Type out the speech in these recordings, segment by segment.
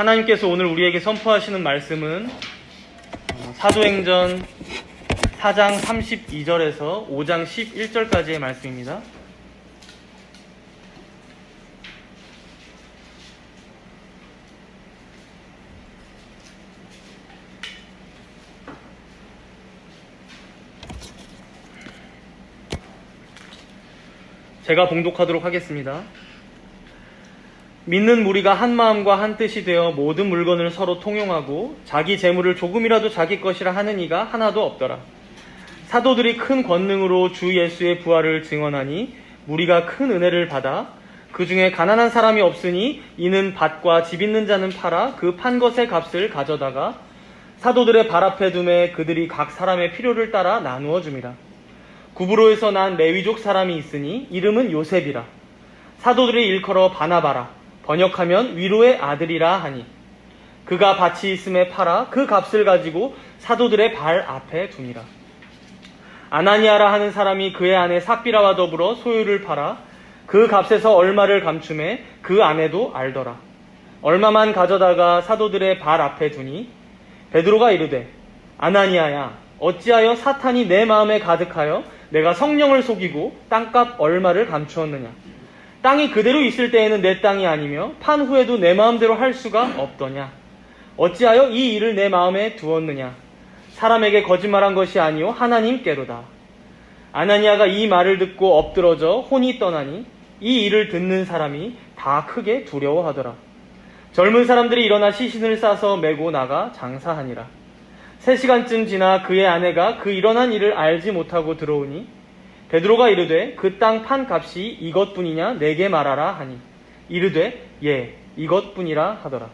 하나님께서 오늘 우리에게 선포하시는 말씀은 사도행전 4장 32절에서 5장 11절까지의 말씀입니다. 제가 봉독하도록 하겠습니다. 믿는 무리가 한 마음과 한 뜻이 되어 모든 물건을 서로 통용하고 자기 재물을 조금이라도 자기 것이라 하는 이가 하나도 없더라. 사도들이 큰 권능으로 주 예수의 부활을 증언하니 무리가 큰 은혜를 받아 그 중에 가난한 사람이 없으니 이는 밭과 집 있는 자는 팔아 그 판 것의 값을 가져다가 사도들의 발 앞에 두매 그들이 각 사람의 필요를 따라 나누어 줍니다. 구브로에서 난 레위족 사람이 있으니 이름은 요셉이라. 사도들의 일컬어 바나바라. 번역하면 위로의 아들이라 하니 그가 밭이 있음에 팔아 그 값을 가지고 사도들의 발 앞에 둡니다. 아나니아라 하는 사람이 그의 아내 삽비라와 더불어 소유를 팔아 그 값에서 얼마를 감춤해 그 아내도 알더라. 얼마만 가져다가 사도들의 발 앞에 두니 베드로가 이르되 아나니아야 어찌하여 사탄이 내 마음에 가득하여 내가 성령을 속이고 땅값 얼마를 감추었느냐. 땅이 그대로 있을 때에는 내 땅이 아니며 판 후에도 내 마음대로 할 수가 없더냐. 어찌하여 이 일을 내 마음에 두었느냐. 사람에게 거짓말한 것이 아니요 하나님께로다. 아나니아가 이 말을 듣고 엎드러져 혼이 떠나니 이 일을 듣는 사람이 다 크게 두려워하더라. 젊은 사람들이 일어나 시신을 싸서 메고 나가 장사하니라. 3시간쯤 지나 그의 아내가 그 일어난 일을 알지 못하고 들어오니 베드로가 이르되 그 땅 판 값이 이것뿐이냐 내게 말하라 하니 이르되 예 이것뿐이라 하더라.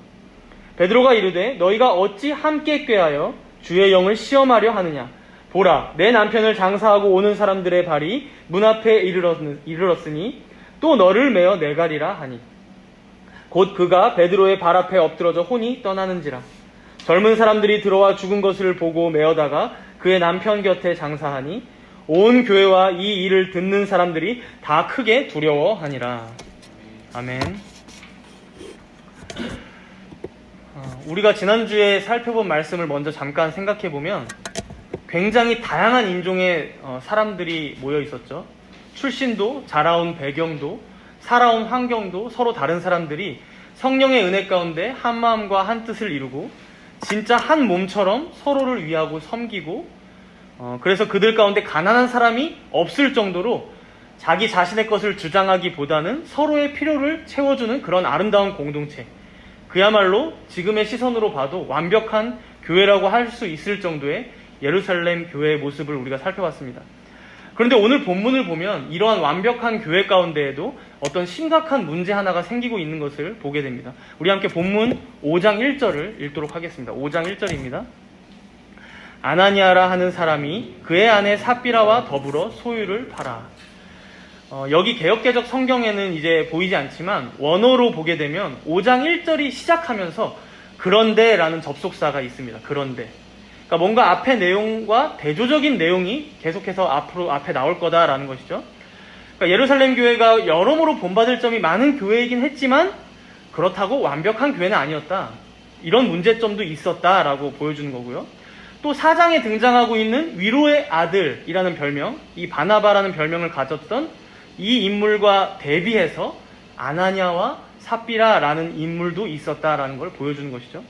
베드로가 이르되 너희가 어찌 함께 꾀하여 주의 영을 시험하려 하느냐. 보라 내 남편을 장사하고 오는 사람들의 발이 문 앞에 이르렀으니 또 너를 메어 내가리라 하니 곧 그가 베드로의 발 앞에 엎드러져 혼이 떠나는지라. 젊은 사람들이 들어와 죽은 것을 보고 메어다가 그의 남편 곁에 장사하니 온 교회와 이 일을 듣는 사람들이 다 크게 두려워하니라. 아멘. 우리가 지난주에 살펴본 말씀을 먼저 잠깐 생각해보면 굉장히 다양한 인종의 사람들이 모여 있었죠. 출신도, 자라온 배경도, 살아온 환경도 서로 다른 사람들이 성령의 은혜 가운데 한 마음과 한 뜻을 이루고 진짜 한 몸처럼 서로를 위하고 섬기고 그래서 그들 가운데 가난한 사람이 없을 정도로 자기 자신의 것을 주장하기보다는 서로의 필요를 채워주는 그런 아름다운 공동체. 그야말로 지금의 시선으로 봐도 완벽한 교회라고 할 수 있을 정도의 예루살렘 교회의 모습을 우리가 살펴봤습니다. 그런데 오늘 본문을 보면 이러한 완벽한 교회 가운데에도 어떤 심각한 문제 하나가 생기고 있는 것을 보게 됩니다. 우리 함께 본문 5장 1절을 읽도록 하겠습니다. 5장 1절입니다. 아나니아라 하는 사람이 그의 아내 삽비라와 더불어 소유를 팔아. 여기 개역개적 성경에는 이제 보이지 않지만 원어로 보게 되면 5장 1절이 시작하면서 그런데 라는 접속사가 있습니다. 그런데. 그러니까 뭔가 앞의 내용과 대조적인 내용이 계속해서 앞에 나올 거다라는 것이죠. 그러니까 예루살렘 교회가 여러모로 본받을 점이 많은 교회이긴 했지만 그렇다고 완벽한 교회는 아니었다. 이런 문제점도 있었다라고 보여주는 거고요. 또 4장에 등장하고 있는 위로의 아들이라는 별명, 이 바나바라는 별명을 가졌던 이 인물과 대비해서 아나니아와 삽비라라는 인물도 있었다라는 걸 보여주는 것이죠.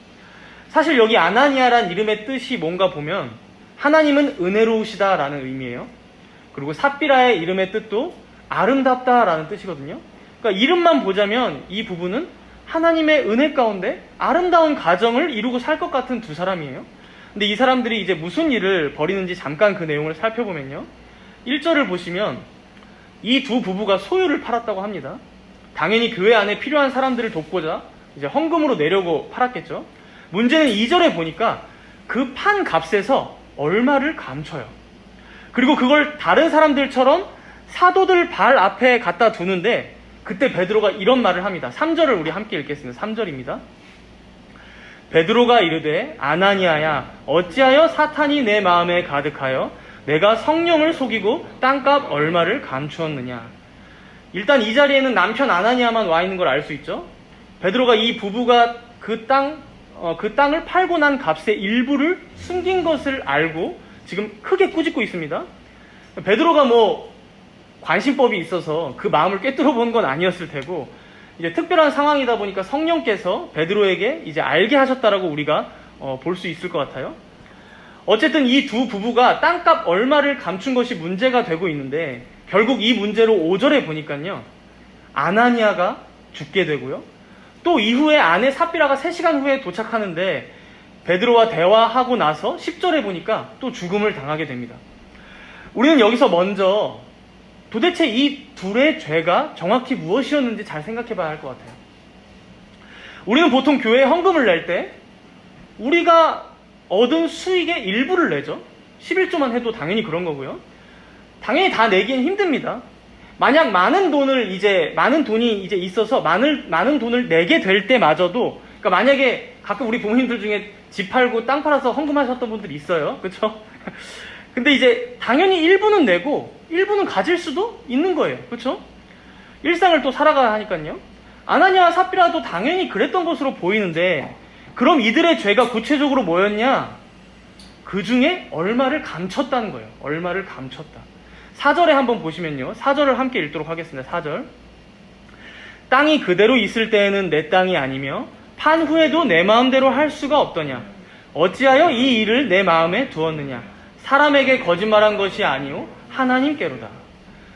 사실 여기 아나니아란 이름의 뜻이 뭔가 보면 하나님은 은혜로우시다라는 의미예요. 그리고 삽비라의 이름의 뜻도 아름답다라는 뜻이거든요. 그러니까 이름만 보자면 이 부부는 하나님의 은혜 가운데 아름다운 가정을 이루고 살 것 같은 두 사람이에요. 근데 이 사람들이 이제 무슨 일을 벌이는지 잠깐 그 내용을 살펴보면요. 1절을 보시면 이 두 부부가 소유를 팔았다고 합니다. 당연히 교회 안에 필요한 사람들을 돕고자 이제 헌금으로 내려고 팔았겠죠. 문제는 2절에 보니까 그 판 값에서 얼마를 감춰요. 그리고 그걸 다른 사람들처럼 사도들 발 앞에 갖다 두는데 그때 베드로가 이런 말을 합니다. 3절을 우리 함께 읽겠습니다. 3절입니다. 베드로가 이르되 아나니아야 어찌하여 사탄이 내 마음에 가득하여 내가 성령을 속이고 땅값 얼마를 감추었느냐. 일단 이 자리에는 남편 아나니아만 와 있는 걸 알 수 있죠. 베드로가 이 부부가 그 땅을 팔고 난 값의 일부를 숨긴 것을 알고 지금 크게 꾸짖고 있습니다. 베드로가 뭐 관심법이 있어서 그 마음을 꿰뚫어 본 건 아니었을 테고, 이제 특별한 상황이다 보니까 성령께서 베드로에게 이제 알게 하셨다라고 우리가 볼 수 있을 것 같아요. 어쨌든 이 두 부부가 땅값 얼마를 감춘 것이 문제가 되고 있는데, 결국 이 문제로 5절에 보니까요, 아나니아가 죽게 되고요, 또 이후에 아내 삽비라가 3시간 후에 도착하는데 베드로와 대화하고 나서 10절에 보니까 또 죽음을 당하게 됩니다. 우리는 여기서 먼저 도대체 이 둘의 죄가 정확히 무엇이었는지 잘 생각해 봐야 할 것 같아요. 우리는 보통 교회에 헌금을 낼 때 우리가 얻은 수익의 일부를 내죠. 11조만 해도 당연히 그런 거고요. 당연히 다 내기는 힘듭니다. 만약 많은 돈이 이제 있어서 많은 돈을 내게 될 때마저도, 그러니까 만약에 가끔 우리 부모님들 중에 집 팔고 땅 팔아서 헌금하셨던 분들이 있어요. 그렇죠? 근데 이제 당연히 일부는 내고 일부는 가질 수도 있는 거예요. 그렇죠? 일상을 또 살아가야 하니까요. 아나니아와 삽비라도 당연히 그랬던 것으로 보이는데, 그럼 이들의 죄가 구체적으로 뭐였냐? 그 중에 얼마를 감췄다는 거예요. 얼마를 감췄다. 4절에 한번 보시면요, 4절을 함께 읽도록 하겠습니다. 4절. 땅이 그대로 있을 때에는 내 땅이 아니며 판 후에도 내 마음대로 할 수가 없더냐? 어찌하여 이 일을 내 마음에 두었느냐? 사람에게 거짓말한 것이 아니오 하나님께로다.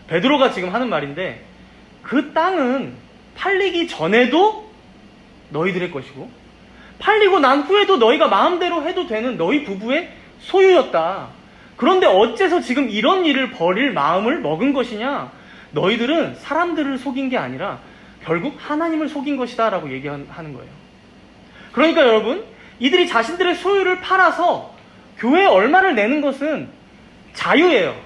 베드로가 지금 하는 말인데, 그 땅은 팔리기 전에도 너희들의 것이고 팔리고 난 후에도 너희가 마음대로 해도 되는 너희 부부의 소유였다. 그런데 어째서 지금 이런 일을 벌일 마음을 먹은 것이냐? 너희들은 사람들을 속인 게 아니라 결국 하나님을 속인 것이다 라고 얘기하는 거예요. 그러니까 여러분, 이들이 자신들의 소유를 팔아서 교회에 얼마를 내는 것은 자유예요.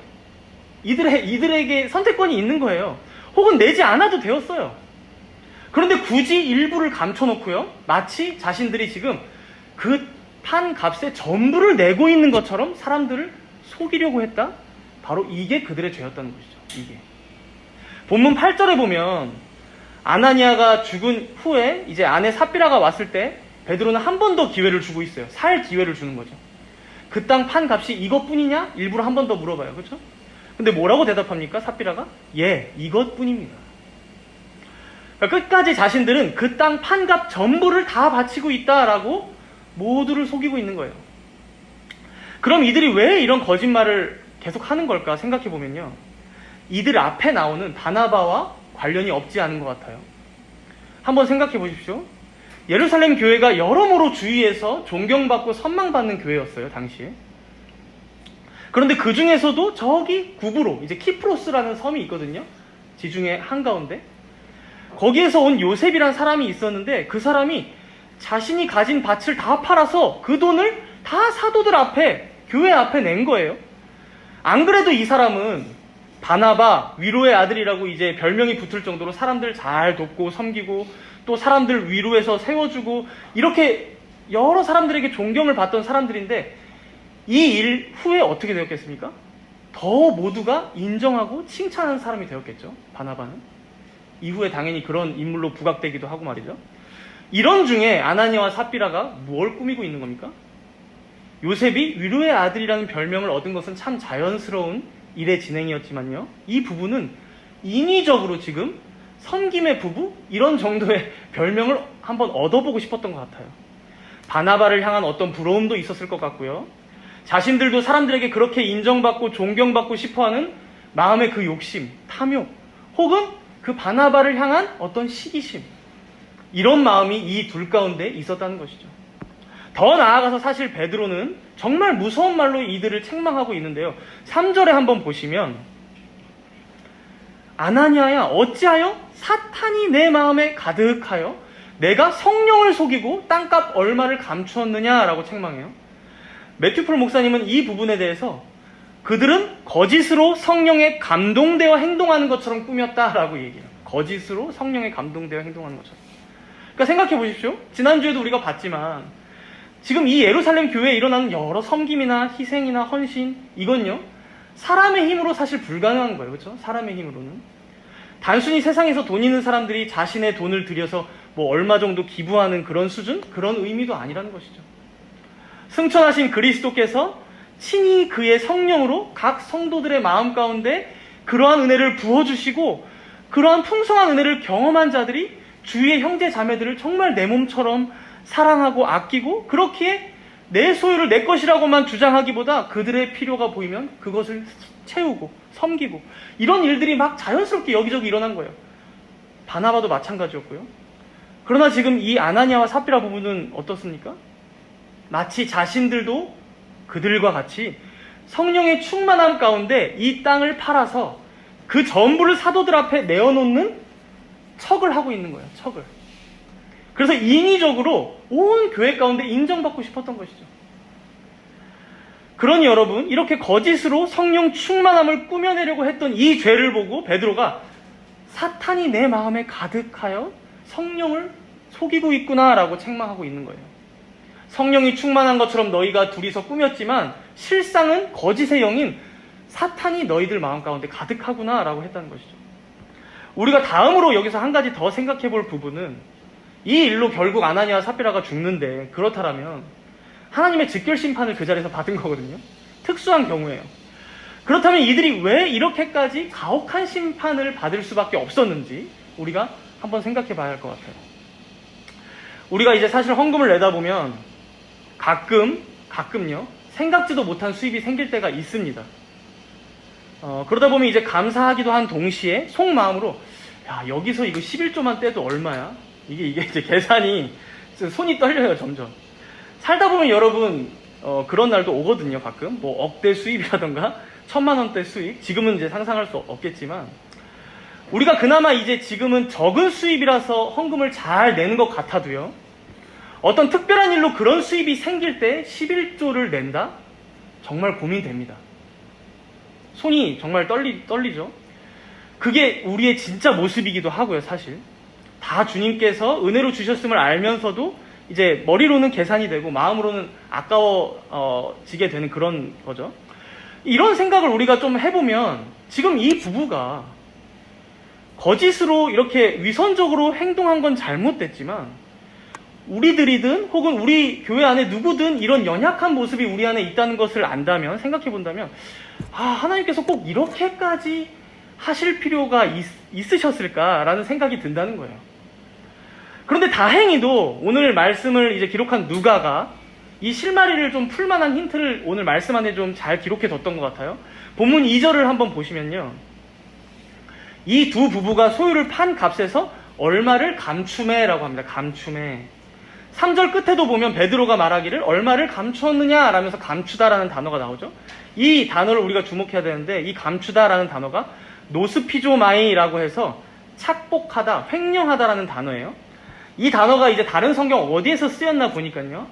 이들에게 선택권이 있는 거예요. 혹은 내지 않아도 되었어요. 그런데 굳이 일부를 감춰놓고요, 마치 자신들이 지금 그 판 값의 전부를 내고 있는 것처럼 사람들을 속이려고 했다? 바로 이게 그들의 죄였다는 것이죠. 이게. 본문 8절에 보면 아나니아가 죽은 후에 이제 아내 삽비라가 왔을 때 베드로는 한 번 더 기회를 주고 있어요. 살 기회를 주는 거죠. 그 땅 판 값이 이것뿐이냐? 일부러 한 번 더 물어봐요. 그렇죠? 근데 뭐라고 대답합니까? 삽비라가? 예, 이것뿐입니다. 그러니까 끝까지 자신들은 그 땅 판값 전부를 다 바치고 있다라고 모두를 속이고 있는 거예요. 그럼 이들이 왜 이런 거짓말을 계속 하는 걸까 생각해 보면요, 이들 앞에 나오는 바나바와 관련이 없지 않은 것 같아요. 한번 생각해 보십시오. 예루살렘 교회가 여러모로 주위에서 존경받고 선망받는 교회였어요, 당시에. 그런데 그 중에서도 저기 구브로, 이제 키프로스라는 섬이 있거든요. 지중해 한가운데. 거기에서 온 요셉이란 사람이 있었는데, 그 사람이 자신이 가진 밭을 다 팔아서 그 돈을 다 사도들 앞에, 교회 앞에 낸 거예요. 안 그래도 이 사람은 바나바, 위로의 아들이라고 이제 별명이 붙을 정도로 사람들 잘 돕고 섬기고, 또 사람들 위로해서 세워주고, 이렇게 여러 사람들에게 존경을 받던 사람들인데, 이 일 후에 어떻게 되었겠습니까? 더 모두가 인정하고 칭찬하는 사람이 되었겠죠, 바나바는. 이후에 당연히 그런 인물로 부각되기도 하고 말이죠. 이런 중에 아나니아와 삽비라가 뭘 꾸미고 있는 겁니까? 요셉이 위로의 아들이라는 별명을 얻은 것은 참 자연스러운 일의 진행이었지만요, 이 부부는 인위적으로 지금 섬김의 부부? 이런 정도의 별명을 한번 얻어보고 싶었던 것 같아요. 바나바를 향한 어떤 부러움도 있었을 것 같고요, 자신들도 사람들에게 그렇게 인정받고 존경받고 싶어하는 마음의 그 욕심, 탐욕, 혹은 그 바나바를 향한 어떤 시기심, 이런 마음이 이 둘 가운데 있었다는 것이죠. 더 나아가서 사실 베드로는 정말 무서운 말로 이들을 책망하고 있는데요, 3절에 한번 보시면 아나니아야, 어찌하여 사탄이 내 마음에 가득하여 내가 성령을 속이고 땅값 얼마를 감추었느냐라고 책망해요. 매튜폴 목사님은 이 부분에 대해서 그들은 거짓으로 성령에 감동되어 행동하는 것처럼 꾸몄다라고 얘기해요. 거짓으로 성령에 감동되어 행동하는 것처럼. 그러니까 생각해 보십시오. 지난주에도 우리가 봤지만 지금 이 예루살렘 교회에 일어나는 여러 섬김이나 희생이나 헌신, 이건요, 사람의 힘으로 사실 불가능한 거예요. 그렇죠? 사람의 힘으로는. 단순히 세상에서 돈 있는 사람들이 자신의 돈을 들여서 뭐 얼마 정도 기부하는 그런 수준? 그런 의미도 아니라는 것이죠. 승천하신 그리스도께서 친히 그의 성령으로 각 성도들의 마음 가운데 그러한 은혜를 부어주시고 그러한 풍성한 은혜를 경험한 자들이 주위의 형제 자매들을 정말 내 몸처럼 사랑하고 아끼고 그렇기에 내 소유를 내 것이라고만 주장하기보다 그들의 필요가 보이면 그것을 채우고 섬기고 이런 일들이 막 자연스럽게 여기저기 일어난 거예요. 바나바도 마찬가지였고요. 그러나 지금 이 아나니아와 삽비라 부부는 어떻습니까? 마치 자신들도 그들과 같이 성령의 충만함 가운데 이 땅을 팔아서 그 전부를 사도들 앞에 내어놓는 척을 하고 있는 거예요. 척을. 그래서 인위적으로 온 교회 가운데 인정받고 싶었던 것이죠. 그러니 여러분, 이렇게 거짓으로 성령 충만함을 꾸며내려고 했던 이 죄를 보고 베드로가 사탄이 내 마음에 가득하여 성령을 속이고 있구나라고 책망하고 있는 거예요. 성령이 충만한 것처럼 너희가 둘이서 꾸몄지만 실상은 거짓의 영인 사탄이 너희들 마음 가운데 가득하구나라고 했다는 것이죠. 우리가 다음으로 여기서 한 가지 더 생각해 볼 부분은 이 일로 결국 아나니아와 삽비라가 죽는데 그렇다면 하나님의 즉결 심판을 그 자리에서 받은 거거든요. 특수한 경우예요. 그렇다면 이들이 왜 이렇게까지 가혹한 심판을 받을 수밖에 없었는지 우리가 한번 생각해 봐야 할 것 같아요. 우리가 이제 사실 헌금을 내다 보면 가끔요, 생각지도 못한 수입이 생길 때가 있습니다. 그러다 보면 이제 감사하기도 한 동시에 속마음으로 야, 여기서 이거 11조만 떼도 얼마야? 이게 이제 계산이 손이 떨려요, 점점. 살다 보면 여러분 그런 날도 오거든요, 가끔. 뭐 억대 수입이라던가 1,000만 원대 수입. 지금은 이제 상상할 수 없겠지만 우리가 그나마 이제 지금은 적은 수입이라서 헌금을 잘 내는 것 같아도요. 어떤 특별한 일로 그런 수입이 생길 때 11조를 낸다? 정말 고민됩니다. 손이 정말 떨리죠. 그게 우리의 진짜 모습이기도 하고요, 사실. 다 주님께서 은혜로 주셨음을 알면서도 이제 머리로는 계산이 되고 마음으로는 아까워지게 되는 그런 거죠. 이런 생각을 우리가 좀 해보면 지금 이 부부가 거짓으로 이렇게 위선적으로 행동한 건 잘못됐지만 우리들이든 혹은 우리 교회 안에 누구든 이런 연약한 모습이 우리 안에 있다는 것을 안다면, 생각해 본다면 하나님께서 꼭 이렇게까지 하실 필요가 있으셨을까라는 생각이 든다는 거예요. 그런데 다행히도 오늘 말씀을 이제 기록한 누가가 이 실마리를 좀 풀만한 힌트를 오늘 말씀 안에 좀 잘 기록해 뒀던 것 같아요. 본문 2절을 한번 보시면요. 이 두 부부가 소유를 판 값에서 얼마를 감추매라고 합니다. 감추매. 3절 끝에도 보면 베드로가 말하기를 얼마를 감추었느냐 라면서 감추다라는 단어가 나오죠. 이 단어를 우리가 주목해야 되는데 이 감추다라는 단어가 노스피조마이라고 해서 착복하다, 횡령하다라는 단어예요. 이 단어가 이제 다른 성경 어디에서 쓰였나 보니까요.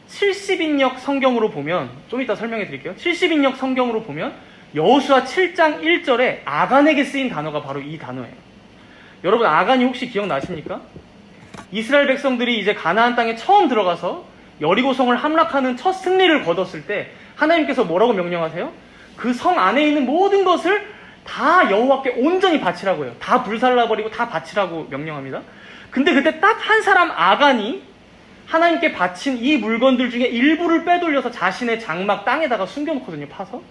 70인역 성경으로 보면, 좀 이따 설명해 드릴게요. 70인역 성경으로 보면 여호수아 7장 1절에 아간에게 쓰인 단어가 바로 이 단어예요. 여러분, 아간이 혹시 기억나십니까? 이스라엘 백성들이 이제 가나안 땅에 처음 들어가서 여리고성을 함락하는 첫 승리를 거뒀을 때 하나님께서 뭐라고 명령하세요? 그 성 안에 있는 모든 것을 다 여호와께 온전히 바치라고 해요. 다 불살라버리고 다 바치라고 명령합니다. 근데 그때 딱 한 사람 아간이 하나님께 바친 이 물건들 중에 일부를 빼돌려서 자신의 장막 땅에다가 숨겨놓거든요, 파서.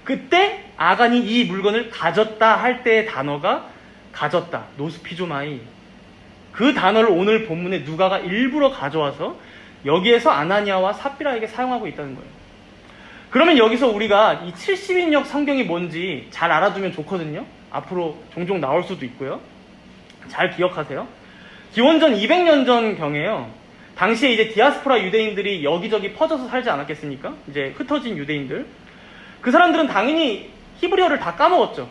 그때 아간이 이 물건을 가졌다 할 때의 단어가 가졌다, 노스피조마이. 그 단어를 오늘 본문에 누가가 일부러 가져와서 여기에서 아나니아와 삽비라에게 사용하고 있다는 거예요. 그러면 여기서 우리가 이 70인역 성경이 뭔지 잘 알아두면 좋거든요. 앞으로 종종 나올 수도 있고요. 잘 기억하세요. 기원전 200년 전 경에요. 당시에 이제 디아스포라 유대인들이 여기저기 퍼져서 살지 않았겠습니까? 이제 흩어진 유대인들. 그 사람들은 당연히 히브리어를 다 까먹었죠.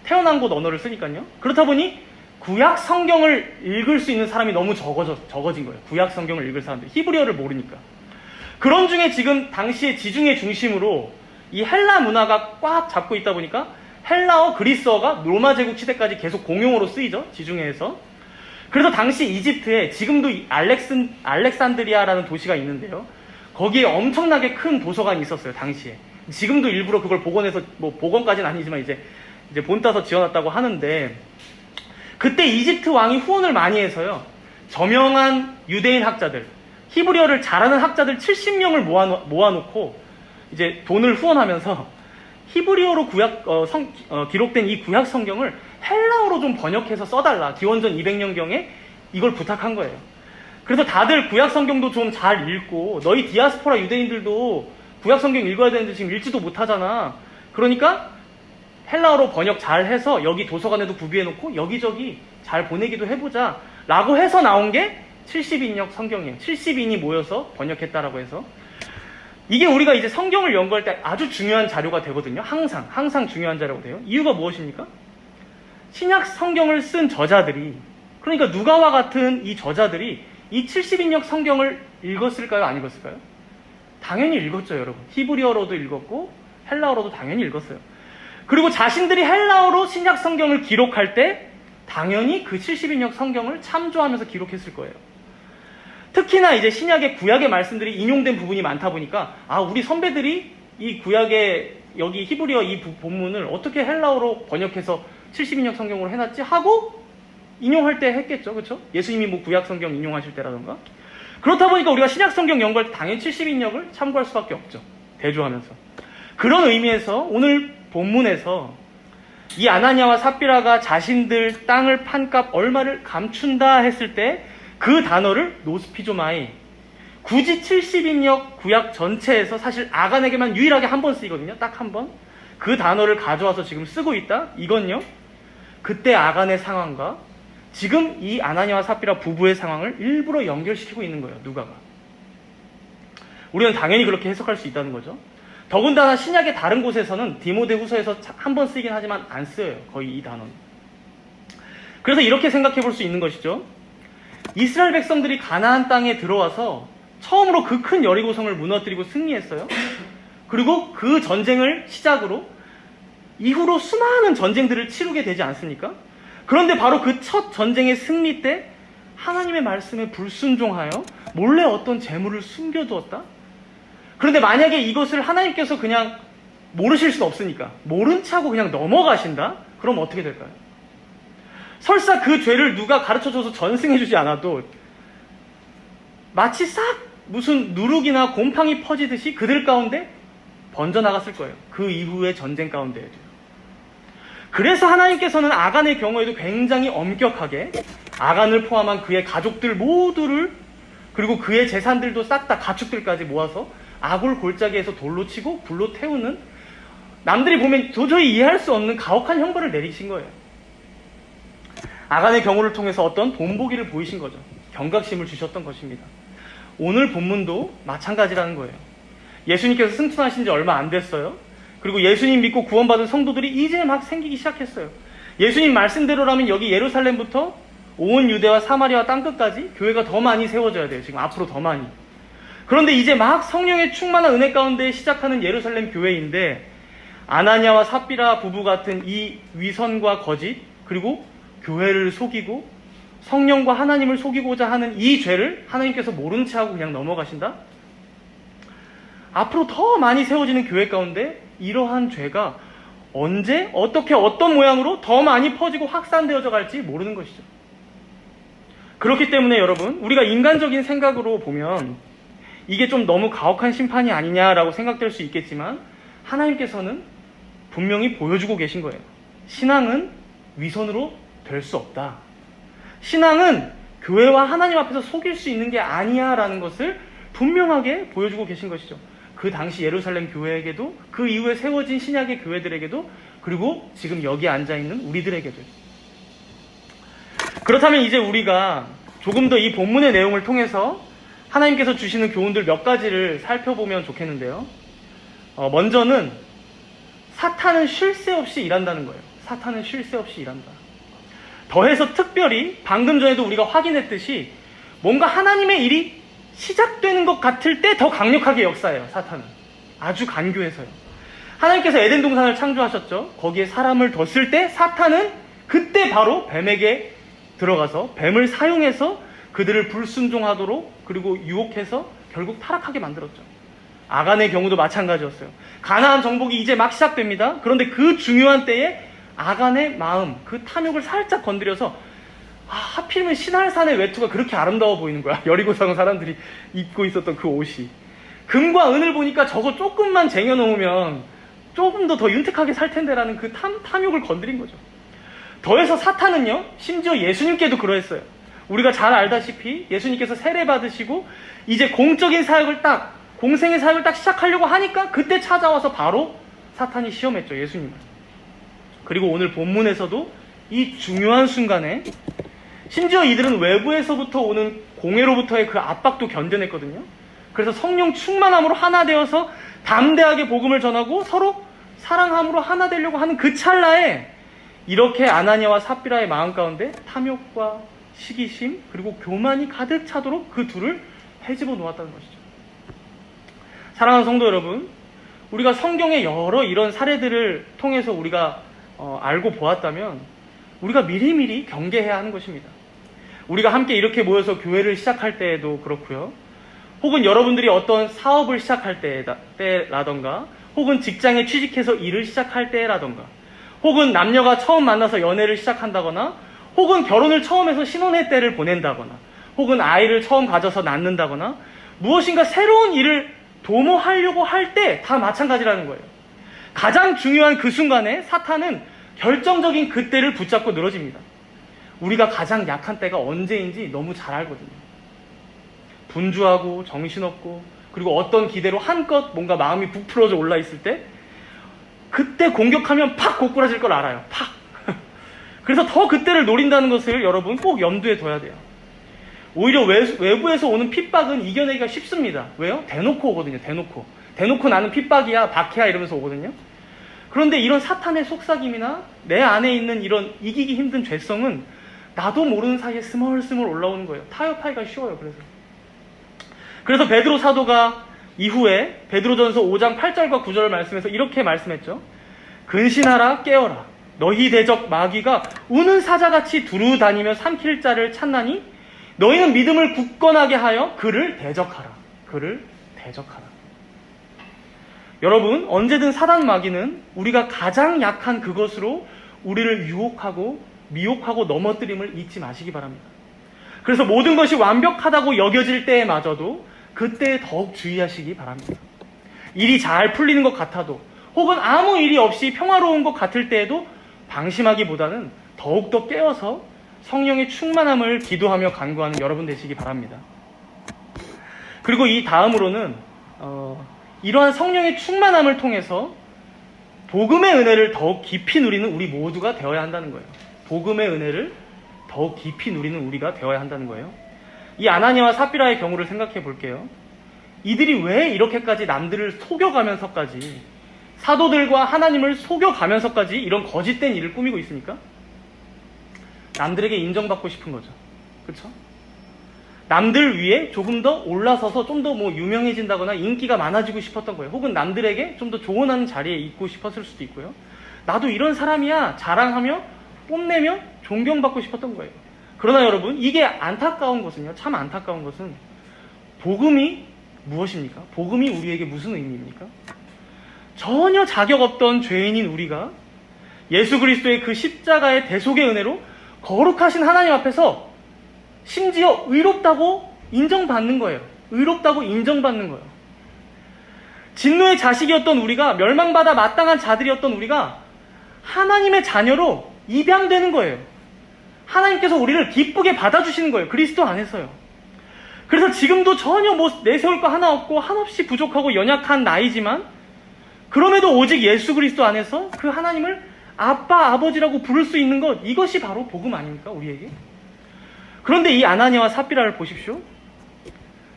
태어난 곳 언어를 쓰니까요. 그렇다 보니 구약 성경을 읽을 수 있는 사람이 너무 적어진 거예요. 구약 성경을 읽을 사람들. 히브리어를 모르니까. 그런 중에 지금 당시의 지중해 중심으로 이 헬라 문화가 꽉 잡고 있다 보니까 헬라어, 그리스어가 로마 제국 시대까지 계속 공용어로 쓰이죠. 지중해에서. 그래서 당시 이집트에 지금도 알렉산드리아라는 도시가 있는데요. 거기에 엄청나게 큰 도서관이 있었어요. 당시에. 지금도 일부러 그걸 복원해서, 뭐 복원까지는 아니지만 이제 본 따서 지어놨다고 하는데, 그때 이집트 왕이 후원을 많이 해서요. 저명한 유대인 학자들, 히브리어를 잘하는 학자들 70명을 모아놓고 이제 돈을 후원하면서 히브리어로 기록된 이 구약 성경을 헬라어로 좀 번역해서 써달라. 기원전 200년경에 이걸 부탁한 거예요. 그래서 다들 구약 성경도 좀 잘 읽고, 너희 디아스포라 유대인들도 구약 성경 읽어야 되는데 지금 읽지도 못하잖아. 그러니까 헬라어로 번역 잘 해서 여기 도서관에도 구비해놓고 여기저기 잘 보내기도 해보자 라고 해서 나온 게 70인역 성경이에요. 70인이 모여서 번역했다라고 해서. 이게 우리가 이제 성경을 연구할 때 아주 중요한 자료가 되거든요. 항상 중요한 자료가 돼요. 이유가 무엇입니까? 신약 성경을 쓴 저자들이, 그러니까 누가와 같은 이 저자들이 이 70인역 성경을 읽었을까요? 안 읽었을까요? 당연히 읽었죠, 여러분. 히브리어로도 읽었고 헬라어로도 당연히 읽었어요. 그리고 자신들이 헬라어로 신약 성경을 기록할 때 당연히 그 70인역 성경을 참조하면서 기록했을 거예요. 특히나 이제 신약의 구약의 말씀들이 인용된 부분이 많다 보니까 우리 선배들이 이 구약의 여기 히브리어 이 본문을 어떻게 헬라어로 번역해서 70인역 성경으로 해놨지 하고 인용할 때 했겠죠. 그렇죠? 예수님이 뭐 구약 성경 인용하실 때라던가. 그렇다 보니까 우리가 신약 성경 연구할 때 당연히 70인역을 참고할 수밖에 없죠. 대조하면서. 그런 의미에서 오늘 본문에서 이 아나니아와 삽비라가 자신들 땅을 판값 얼마를 감춘다 했을 때 그 단어를 노스피조마이, 굳이 70인역 구약 전체에서 사실 아간에게만 유일하게 한 번 쓰이거든요. 딱 한 번. 그 단어를 가져와서 지금 쓰고 있다? 이건요, 그때 아간의 상황과 지금 이 아나니아와 삽비라 부부의 상황을 일부러 연결시키고 있는 거예요. 누가가. 우리는 당연히 그렇게 해석할 수 있다는 거죠. 더군다나 신약의 다른 곳에서는 디모데후서에서 한 번 쓰이긴 하지만 안 쓰여요. 거의 이 단어는. 그래서 이렇게 생각해 볼 수 있는 것이죠. 이스라엘 백성들이 가나안 땅에 들어와서 처음으로 그 큰 여리고성을 무너뜨리고 승리했어요. 그리고 그 전쟁을 시작으로 이후로 수많은 전쟁들을 치르게 되지 않습니까? 그런데 바로 그 첫 전쟁의 승리 때 하나님의 말씀에 불순종하여 몰래 어떤 재물을 숨겨두었다? 그런데 만약에 이것을 하나님께서 그냥 모르실 수 없으니까 모른 척하고 그냥 넘어가신다? 그럼 어떻게 될까요? 설사 그 죄를 누가 가르쳐줘서 전승해주지 않아도 마치 싹 무슨 누룩이나 곰팡이 퍼지듯이 그들 가운데 번져나갔을 거예요. 그 이후의 전쟁 가운데에도. 그래서 하나님께서는 아간의 경우에도 굉장히 엄격하게 아간을 포함한 그의 가족들 모두를, 그리고 그의 재산들도 싹 다 가축들까지 모아서 아굴 골짜기에서 돌로 치고 불로 태우는, 남들이 보면 도저히 이해할 수 없는 가혹한 형벌을 내리신 거예요. 아간의 경우를 통해서 어떤 본보기를 보이신 거죠. 경각심을 주셨던 것입니다. 오늘 본문도 마찬가지라는 거예요. 예수님께서 승천하신 지 얼마 안 됐어요. 그리고 예수님 믿고 구원받은 성도들이 이제 막 생기기 시작했어요. 예수님 말씀대로라면 여기 예루살렘부터 온 유대와 사마리아 땅끝까지 교회가 더 많이 세워져야 돼요. 지금 앞으로 더 많이. 그런데 이제 막 성령의 충만한 은혜 가운데 시작하는 예루살렘 교회인데, 아나니아와 삽비라 부부 같은 이 위선과 거짓, 그리고 교회를 속이고 성령과 하나님을 속이고자 하는 이 죄를 하나님께서 모른 채 하고 그냥 넘어가신다? 앞으로 더 많이 세워지는 교회 가운데 이러한 죄가 언제, 어떻게, 어떤 모양으로 더 많이 퍼지고 확산되어져 갈지 모르는 것이죠. 그렇기 때문에 여러분, 우리가 인간적인 생각으로 보면 이게 좀 너무 가혹한 심판이 아니냐라고 생각될 수 있겠지만, 하나님께서는 분명히 보여주고 계신 거예요. 신앙은 위선으로 될 수 없다. 신앙은 교회와 하나님 앞에서 속일 수 있는 게 아니야 라는 것을 분명하게 보여주고 계신 것이죠. 그 당시 예루살렘 교회에게도, 그 이후에 세워진 신약의 교회들에게도, 그리고 지금 여기 앉아있는 우리들에게도. 그렇다면 이제 우리가 조금 더 이 본문의 내용을 통해서 하나님께서 주시는 교훈들 몇 가지를 살펴보면 좋겠는데요. 먼저는 사탄은 쉴 새 없이 일한다는 거예요. 사탄은 쉴 새 없이 일한다. 더해서 특별히 방금 전에도 우리가 확인했듯이 뭔가 하나님의 일이 시작되는 것 같을 때 더 강력하게 역사해요. 사탄은. 아주 간교해서요. 하나님께서 에덴 동산을 창조하셨죠. 거기에 사람을 뒀을 때 사탄은 그때 바로 뱀에게 들어가서 뱀을 사용해서 그들을 불순종하도록, 그리고 유혹해서 결국 타락하게 만들었죠. 아간의 경우도 마찬가지였어요. 가나안 정복이 이제 막 시작됩니다. 그런데 그 중요한 때에 아간의 마음, 그 탐욕을 살짝 건드려서 하필이면 신할산의 외투가 그렇게 아름다워 보이는 거야. 여리고성 사람들이 입고 있었던 그 옷이. 금과 은을 보니까 저거 조금만 쟁여놓으면 조금 더 윤택하게 살 텐데라는 그 탐욕을 건드린 거죠. 더해서 사탄은요, 심지어 예수님께도 그러했어요. 우리가 잘 알다시피 예수님께서 세례 받으시고 이제 공적인 사역을 공생의 사역을 딱 시작하려고 하니까 그때 찾아와서 바로 사탄이 시험했죠, 예수님을. 그리고 오늘 본문에서도 이 중요한 순간에 심지어 이들은 외부에서부터 오는 공회로부터의 그 압박도 견뎌냈거든요. 그래서 성령 충만함으로 하나 되어서 담대하게 복음을 전하고 서로 사랑함으로 하나 되려고 하는 그 찰나에 이렇게 아나니아와 삽비라의 마음 가운데 탐욕과 시기심 그리고 교만이 가득 차도록 그 둘을 헤집어 놓았다는 것이죠. 사랑하는 성도 여러분, 우리가 성경의 여러 이런 사례들을 통해서 우리가 알고 보았다면 우리가 미리미리 경계해야 하는 것입니다. 우리가 함께 이렇게 모여서 교회를 시작할 때에도 그렇고요. 혹은 여러분들이 어떤 사업을 시작할 때라던가 혹은 직장에 취직해서 일을 시작할 때라던가 혹은 남녀가 처음 만나서 연애를 시작한다거나 혹은 결혼을 처음 해서 신혼의 때를 보낸다거나 혹은 아이를 처음 가져서 낳는다거나 무엇인가 새로운 일을 도모하려고 할 때 다 마찬가지라는 거예요. 가장 중요한 그 순간에 사탄은 결정적인 그때를 붙잡고 늘어집니다. 우리가 가장 약한 때가 언제인지 너무 잘 알거든요. 분주하고 정신없고 그리고 어떤 기대로 한껏 뭔가 마음이 부풀어져 올라 있을 때 그때 공격하면 팍 고꾸라질 걸 알아요. 팍. 그래서 더 그때를 노린다는 것을 여러분 꼭 염두에 둬야 돼요. 오히려 외부에서 오는 핍박은 이겨내기가 쉽습니다. 왜요? 대놓고 오거든요. 대놓고 나는 핍박이야, 박해야 이러면서 오거든요. 그런데 이런 사탄의 속삭임이나 내 안에 있는 이런 이기기 힘든 죄성은 나도 모르는 사이에 스멀스멀 올라오는 거예요. 타협하기가 쉬워요. 그래서 베드로 사도가 이후에 베드로전서 5장 8절과 9절을 말씀해서 이렇게 말씀했죠. 근신하라 깨어라 너희 대적 마귀가 우는 사자같이 두루 다니며 삼킬 자를 찾나니 너희는 믿음을 굳건하게 하여 그를 대적하라. 여러분, 언제든 사단 마귀는 우리가 가장 약한 그것으로 우리를 유혹하고 미혹하고 넘어뜨림을 잊지 마시기 바랍니다. 그래서 모든 것이 완벽하다고 여겨질 때에마저도 그때에 더욱 주의하시기 바랍니다. 일이 잘 풀리는 것 같아도 혹은 아무 일이 없이 평화로운 것 같을 때에도 방심하기보다는 더욱더 깨어서 성령의 충만함을 기도하며 간구하는 여러분 되시기 바랍니다. 그리고 이 다음으로는 이러한 성령의 충만함을 통해서 복음의 은혜를 더욱 깊이 누리는 우리 모두가 되어야 한다는 거예요. 복음의 은혜를 더욱 깊이 누리는 우리가 되어야 한다는 거예요. 이 아나니아와 삽비라의 경우를 생각해 볼게요. 이들이 왜 이렇게까지 남들을 속여가면서까지 사도들과 하나님을 속여가면서까지 이런 거짓된 일을 꾸미고 있습니까? 남들에게 인정받고 싶은 거죠. 그렇죠? 남들 위에 조금 더 올라서서 좀 더 유명해진다거나 인기가 많아지고 싶었던 거예요. 혹은 남들에게 좀 더 조언하는 자리에 있고 싶었을 수도 있고요. 나도 이런 사람이야 자랑하며 뽐내며 존경받고 싶었던 거예요. 그러나 여러분, 이게 안타까운 것은요, 참 안타까운 것은 복음이 무엇입니까? 복음이 우리에게 무슨 의미입니까? 전혀 자격 없던 죄인인 우리가 예수 그리스도의 그 십자가의 대속의 은혜로 거룩하신 하나님 앞에서 심지어 의롭다고 인정받는 거예요. 진노의 자식이었던 우리가, 멸망받아 마땅한 자들이었던 우리가 하나님의 자녀로 입양되는 거예요. 하나님께서 우리를 기쁘게 받아주시는 거예요. 그리스도 안에서요. 그래서 지금도 전혀 내세울 거 하나 없고 한없이 부족하고 연약한 나이지만 그럼에도 오직 예수 그리스도 안에서 그 하나님을 아빠, 아버지라고 부를 수 있는 것, 이것이 바로 복음 아닙니까? 우리에게. 그런데 이 아나니아와 삽비라를 보십시오.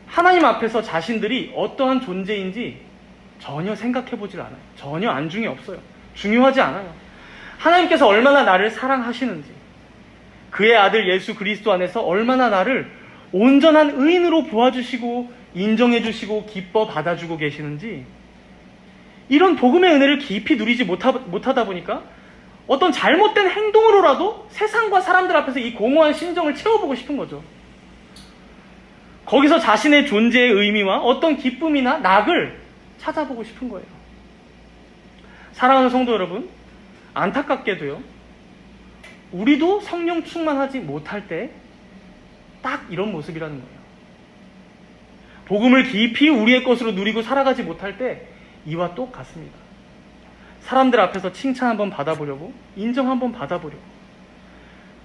하나님 앞에서 자신들이 어떠한 존재인지 전혀 생각해보질 않아요. 전혀 안중에 없어요. 중요하지 않아요. 하나님께서 얼마나 나를 사랑하시는지, 그의 아들 예수 그리스도 안에서 얼마나 나를 온전한 의인으로 보아주시고 인정해주시고 기뻐 받아주고 계시는지, 이런 복음의 은혜를 깊이 누리지 못하다 보니까 어떤 잘못된 행동으로라도 세상과 사람들 앞에서 이 공허한 심정을 채워보고 싶은 거죠. 거기서 자신의 존재의 의미와 어떤 기쁨이나 낙을 찾아보고 싶은 거예요. 사랑하는 성도 여러분, 안타깝게도요, 우리도 성령 충만하지 못할 때 딱 이런 모습이라는 거예요. 복음을 깊이 우리의 것으로 누리고 살아가지 못할 때 이와 똑같습니다. 사람들 앞에서 칭찬 한번 받아보려고, 인정 한번 받아보려고.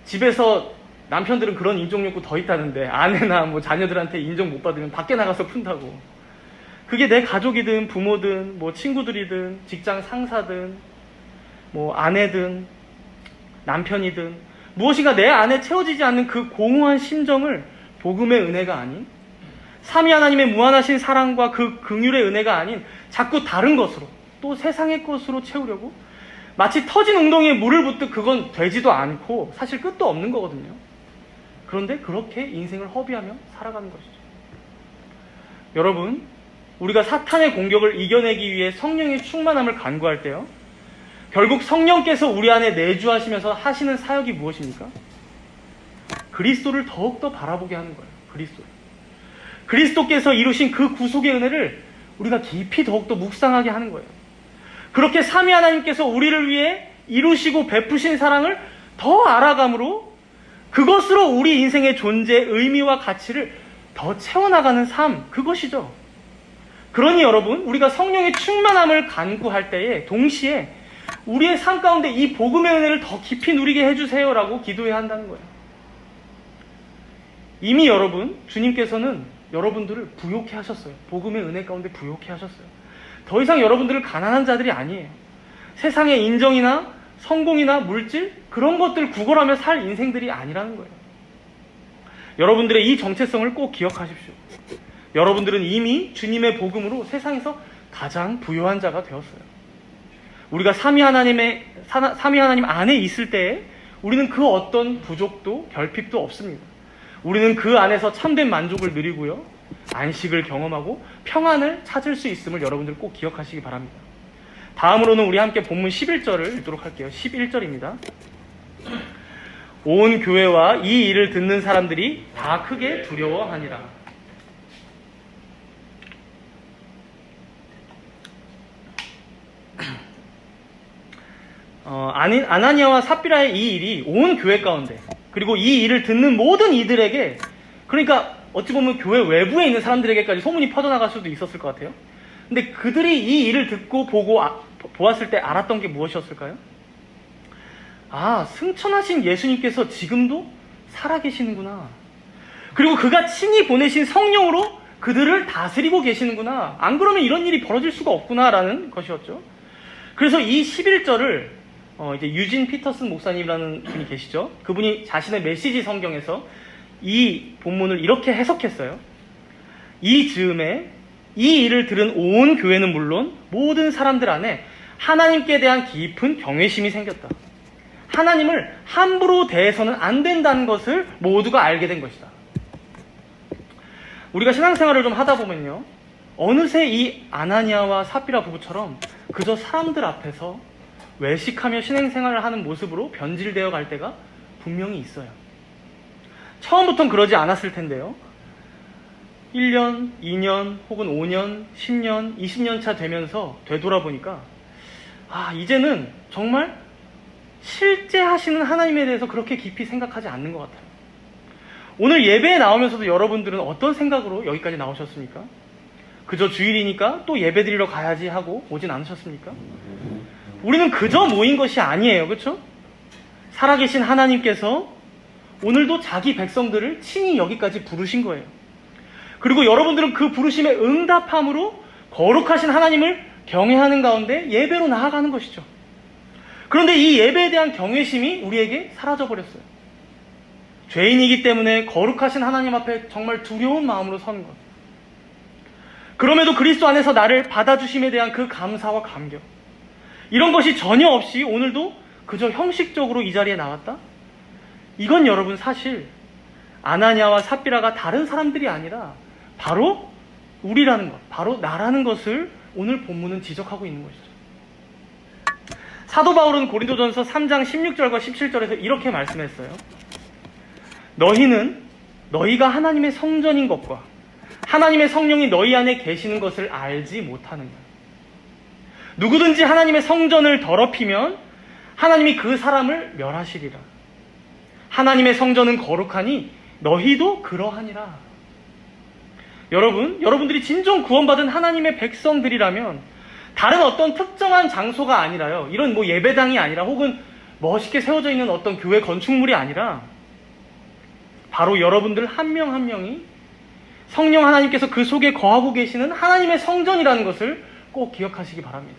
집에서 남편들은 그런 인정욕구 더 있다는데 아내나 뭐 자녀들한테 인정 못 받으면 밖에 나가서 푼다고. 그게 내 가족이든 부모든 뭐 친구들이든 직장 상사든 뭐 아내든 남편이든 무엇인가 내 안에 채워지지 않는 그 공허한 심정을 복음의 은혜가 아닌, 삼위 하나님의 무한하신 사랑과 그 긍휼의 은혜가 아닌 자꾸 다른 것으로, 또 세상의 것으로 채우려고 마치 터진 웅덩이에 물을 붓듯 그건 되지도 않고 사실 끝도 없는 거거든요. 그런데 그렇게 인생을 허비하며 살아가는 것이죠. 여러분, 우리가 사탄의 공격을 이겨내기 위해 성령의 충만함을 간구할 때요, 결국 성령께서 우리 안에 내주하시면서 하시는 사역이 무엇입니까? 그리스도를 더욱더 바라보게 하는 거예요. 그리스도께서 이루신 그 구속의 은혜를 우리가 깊이 더욱더 묵상하게 하는 거예요. 그렇게 삼위 하나님께서 우리를 위해 이루시고 베푸신 사랑을 더 알아감으로 그것으로 우리 인생의 존재의 의미와 가치를 더 채워나가는 삶, 그것이죠. 그러니 여러분, 우리가 성령의 충만함을 간구할 때에 동시에 우리의 삶 가운데 이 복음의 은혜를 더 깊이 누리게 해주세요라고 기도해야 한다는 거예요. 이미 여러분, 주님께서는 여러분들을 부욕해 하셨어요. 복음의 은혜 가운데 부욕해 하셨어요. 더 이상 여러분들을 가난한 자들이 아니에요. 세상의 인정이나 성공이나 물질, 그런 것들 구걸하며 살 인생들이 아니라는 거예요. 여러분들의 이 정체성을 꼭 기억하십시오. 여러분들은 이미 주님의 복음으로 세상에서 가장 부유한 자가 되었어요. 우리가 삼위 하나님 안에 있을 때에 우리는 그 어떤 부족도 결핍도 없습니다. 우리는 그 안에서 참된 만족을 누리고요, 안식을 경험하고 평안을 찾을 수 있음을 여러분들 꼭 기억하시기 바랍니다. 다음으로는 우리 함께 본문 11절을 읽도록 할게요. 11절입니다. 온 교회와 이 일을 듣는 사람들이 다 크게 두려워하니라. 아나니아와 삽비라의 이 일이 온 교회 가운데, 그리고 이 일을 듣는 모든 이들에게, 그러니까 어찌 보면 교회 외부에 있는 사람들에게까지 소문이 퍼져나갈 수도 있었을 것 같아요. 근데 그들이 이 일을 듣고 보았을 때 알았던 게 무엇이었을까요? 아, 승천하신 예수님께서 지금도 살아계시는구나. 그리고 그가 친히 보내신 성령으로 그들을 다스리고 계시는구나. 안 그러면 이런 일이 벌어질 수가 없구나라는 것이었죠. 그래서 이 11절을 이제 유진 피터슨 목사님이라는 분이 계시죠. 그분이 자신의 메시지 성경에서 이 본문을 이렇게 해석했어요. 이 즈음에 이 일을 들은 온 교회는 물론 모든 사람들 안에 하나님께 대한 깊은 경외심이 생겼다. 하나님을 함부로 대해서는 안 된다는 것을 모두가 알게 된 것이다. 우리가 신앙생활을 좀 하다 보면요, 어느새 이 아나니아와 삽비라 부부처럼 그저 사람들 앞에서 외식하며 신앙생활을 하는 모습으로 변질되어 갈 때가 분명히 있어요. 처음부터는 그러지 않았을 텐데요, 1년, 2년, 혹은 5년, 10년, 20년 차 되면서 되돌아보니까 이제는 정말 실제 하시는 하나님에 대해서 그렇게 깊이 생각하지 않는 것 같아요. 오늘 예배에 나오면서도 여러분들은 어떤 생각으로 여기까지 나오셨습니까? 그저 주일이니까 또 예배 드리러 가야지 하고 오진 않으셨습니까? 우리는 그저 모인 것이 아니에요. 그렇죠? 살아계신 하나님께서 오늘도 자기 백성들을 친히 여기까지 부르신 거예요. 그리고 여러분들은 그 부르심에 응답함으로 거룩하신 하나님을 경외하는 가운데 예배로 나아가는 것이죠. 그런데 이 예배에 대한 경외심이 우리에게 사라져버렸어요. 죄인이기 때문에 거룩하신 하나님 앞에 정말 두려운 마음으로 서는 것. 그럼에도 그리스도 안에서 나를 받아주심에 대한 그 감사와 감격, 이런 것이 전혀 없이 오늘도 그저 형식적으로 이 자리에 나왔다? 이건 여러분 사실 아나니아와 삽비라가 다른 사람들이 아니라 바로 우리라는 것, 바로 나라는 것을 오늘 본문은 지적하고 있는 것이죠. 사도 바울은 고린도전서 3장 16절과 17절에서 이렇게 말씀했어요. 너희는 너희가 하나님의 성전인 것과 하나님의 성령이 너희 안에 계시는 것을 알지 못하느냐. 누구든지 하나님의 성전을 더럽히면 하나님이 그 사람을 멸하시리라. 하나님의 성전은 거룩하니 너희도 그러하니라. 여러분들이 진정 구원받은 하나님의 백성들이라면 다른 어떤 특정한 장소가 아니라요, 이런 뭐 예배당이 아니라 혹은 멋있게 세워져 있는 어떤 교회 건축물이 아니라 바로 여러분들 한 명 한 명이 성령 하나님께서 그 속에 거하고 계시는 하나님의 성전이라는 것을 꼭 기억하시기 바랍니다.